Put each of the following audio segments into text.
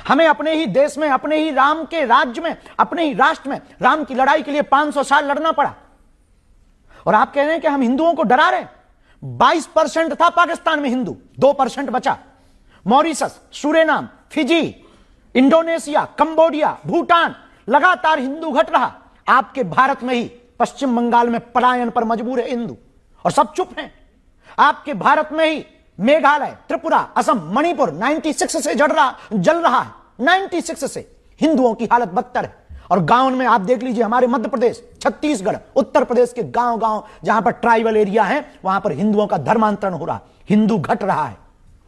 हमें अपने ही देश में, अपने ही राम के राज्य में, अपने ही राष्ट्र में राम की लड़ाई के लिए 500 साल लड़ना पड़ा। और आप कह रहे हैं कि हम हिंदुओं को डरा रहे हैं। 22% था पाकिस्तान में हिंदू, 2% बचा। Mauritius, Suriname, Fiji, Indonesia, Cambodia, Bhutan, लगातार हिंदू घट रहा। आपके भारत में ही पश्चिम बंगाल में पलायन पर मजबूर है हिंदू, और सब चुप हैं। आपके भारत में ही मेघालय, त्रिपुरा, असम, मणिपुर 96 से जल रहा है। 96 से हिंदुओं की हालत बदतर है। और गांव में आप देख लीजिए, हमारे मध्य प्रदेश, छत्तीसगढ़, उत्तर प्रदेश के गांव जहां पर ट्राइबल एरिया है, वहां पर हिंदुओं का धर्मांतरण हो रहा है, हिंदू घट रहा है।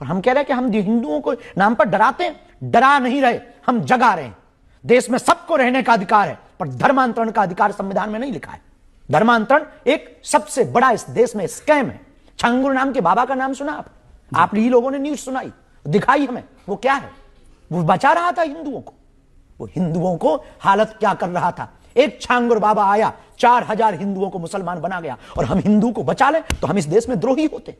और हम कह रहे हैं कि हम हिंदुओं को नाम पर डराते हैं। डरा नहीं रहे, हम जगा रहे हैं। देश में सबको रहने का अधिकार है, पर धर्मांतरण का अधिकार संविधान में नहीं लिखा है। धर्मांतरण एक सबसे बड़ा इस देश में स्कैम है। छांगुर नाम के बाबा का नाम सुना आप ही लोगों ने न्यूज सुनाई, दिखाई हमें। वो क्या है? वो बचा रहा था हिंदुओं को। वो हिंदुओं को हालत क्या कर रहा था? एक छांगुर बाबा आया, 4000 हिंदुओं को मुसलमान बना गया। और हम हिंदू को बचा लें तो हम इस देश में द्रोही होते,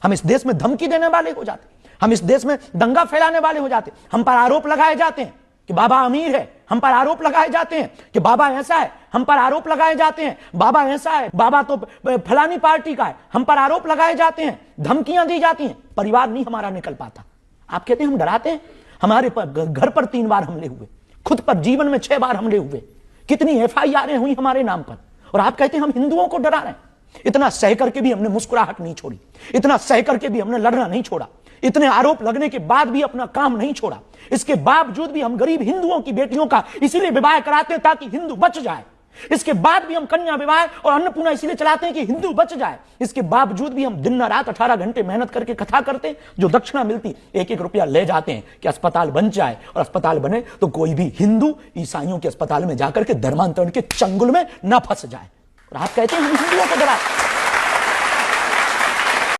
हम इस देश में धमकी देने वाले हो जाते, हम इस देश में दंगा फैलाने वाले हो जाते। हम पर आरोप लगाए जाते हैं कि बाबा अमीर है, हम पर आरोप लगाए जाते हैं कि बाबा ऐसा है, हम पर आरोप लगाए जाते हैं बाबा ऐसा है, बाबा तो फलानी पार्टी का है, हम पर आरोप लगाए जाते हैं, धमकियां दी जाती हैं। परिवार नहीं हमारा निकल पाता। आप कहते हैं हम डराते हैं। हमारे घर पर 3 बार हमले हुए, खुद पर जीवन में 6 बार हमले हुए, कितनी FIR हुई हमारे नाम पर। और आप कहते हैं हम हिंदुओं को डरा रहे हैं। इतना सह करके भी हमने मुस्कुराहट नहीं छोड़ी, इतना सह करके भी हमने लड़ना नहीं छोड़ा, इतने आरोप लगने के बाद भी अपना काम नहीं छोड़ा। इसके बावजूद भी हम गरीब हिंदुओं की बेटियों का इसीलिए विवाह कराते हैं ताकि हिंदू बच जाए। इसके बाद भी हम कन्या विवाह और अन्नपूर्णा इसीलिए चलाते हैं कि हिंदू बच जाए। इसके बावजूद भी हम दिन रात 18 घंटे मेहनत करके कथा करते हैं। जो दक्षिणा मिलती 1-1 रुपया ले जाते हैं कि अस्पताल बन जाए, और अस्पताल बने तो कोई भी हिंदू ईसाइयों के अस्पताल में जाकर के धर्मांतरण के चंगुल में न फंस जाए। और आप कहते हैं हम हिंदुओं को डराए।